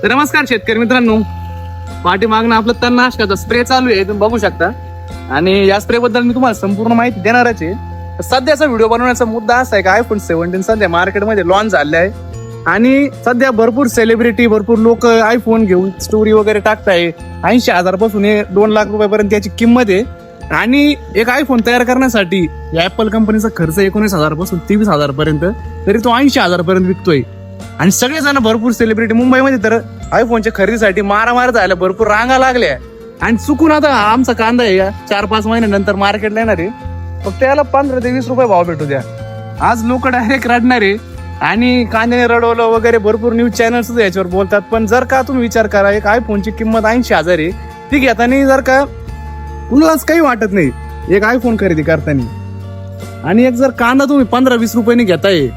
तर नमस्कार शेतकरी मित्रांनो, पाठीमागनं आपलं तणनाशकाचा स्प्रे चालू आहे, तुम्ही बघू शकता. आणि या स्प्रे बद्दल मी तुम्हाला संपूर्ण माहिती देणारच आहे. सध्याचा व्हिडिओ बनवण्याचा मुद्दा असा आहे की iPhone 17 सध्या मार्केटमध्ये लॉन्च झाले आहे आणि सध्या भरपूर सेलिब्रिटी, भरपूर लोक आयफोन घेऊन स्टोरी वगैरे टाकताय. 80,000 पासून 2 लाख रुपयापर्यंत याची किंमत आहे. आणि एक आयफोन तयार करण्यासाठी ऍपल कंपनीचा खर्च 19,000 पासून 23,000 पर्यंत, तरी तो 80,000 पर्यंत विकतोय. आणि सगळेजण भरपूर सेलिब्रिटी मुंबईमध्ये तर आयफोनच्या खरेदीसाठी मारामार झाल्या, भरपूर रांगा लागल्या. आणि चुकून आता आमचा कांदा आहे 4-5 महिन्यानंतर मार्केटला येणार आहे, फक्त याला 15 ते 20 रुपये भाव भेटू द्या. आज लोक डायरेक्ट रडणार आहे आणि कांद्याने रडवलं वगैरे, भरपूर न्यूज चॅनल सुद्धा याच्यावर बोलतात. पण जर का तुम्ही विचार करा, एक आयफोनची किंमत 80,000 आहे, ती घेताना जर का कुणालाच काही वाटत नाही एक आयफोन खरेदी करताना, आणि एक जर कांदा तुम्ही 15-20 रुपयांनी घेताय,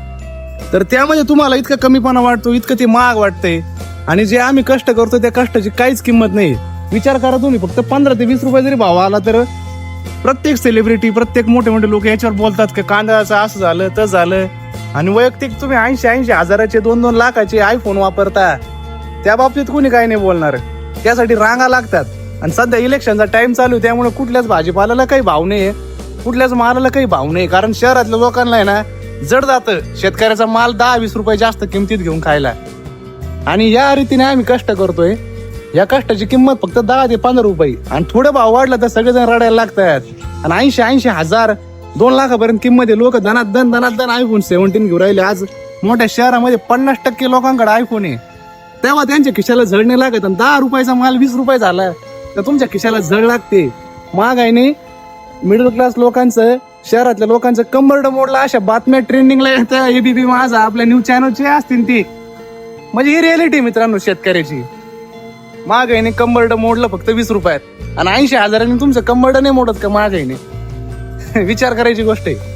तर त्यामध्ये तुम्हाला इतका कमीपणा वाटतो, इतकं ते महाग वाटतंय. आणि जे आम्ही कष्ट करतो त्या कष्टाची काहीच किंमत नाही. विचार करा तुम्ही, फक्त 15 ते 20 रुपये जरी भाव आला तर प्रत्येक सेलिब्रिटी, प्रत्येक मोठे मोठे लोक याच्यावर बोलतात की कांद्याचं असं झालं तसं झालं. आणि वैयक्तिक तुम्ही 80 हजाराचे 2-2 लाखाचे आयफोन वापरता, त्या बाबतीत कोणी काही नाही बोलणार. त्यासाठी रांगा लागतात. आणि सध्या इलेक्शनचा टाइम चालू आहे, त्यामुळे कुठल्याच भाजीपाल्याला काही भाव नाही, कुठल्याच मालाला काही भाव नाही. कारण शहरातल्या लोकांना आहे ना जड जातं शेतकऱ्याचा माल 10-20 रुपये जास्त किमतीत घेऊन खायला. आणि या रीतीने आम्ही कष्ट करतोय. या कष्टाची किंमत फक्त 10 ते 15 रुपये, आणि थोडं भाव वाढला तर सगळेजण रडायला लागतात. आणि 80 हजार 2 लाखापर्यंत किंमत आहे. लोक धनादन आयफोन 17 घेऊन राहिले. आज मोठ्या शहरामध्ये 50% लोकांकडे आयफोन आहे, तेव्हा त्यांच्या खिशाला झळ नाही लागत. आणि 10 रुपयाचा माल 20 रुपये झाला तर तुमच्या खिशाला झळ लागते. महागाईने मिडल क्लास लोकांचं, शहरातल्या लोकांचं कंबरड मोडला. अशा बातम्या ट्रेंडिंगला येत्या, एबीपी माझा, आपल्या न्यूज चॅनलचे असतील ती. म्हणजे ही रिअलिटी मित्रांनो शेतकऱ्याची. महागाईने कंबरड मोडलं फक्त 20 रुपयात, आणि 80 हजारांनी तुमचं कंबरड नाही मोडत का महागाईने? विचार करायची गोष्ट आहे.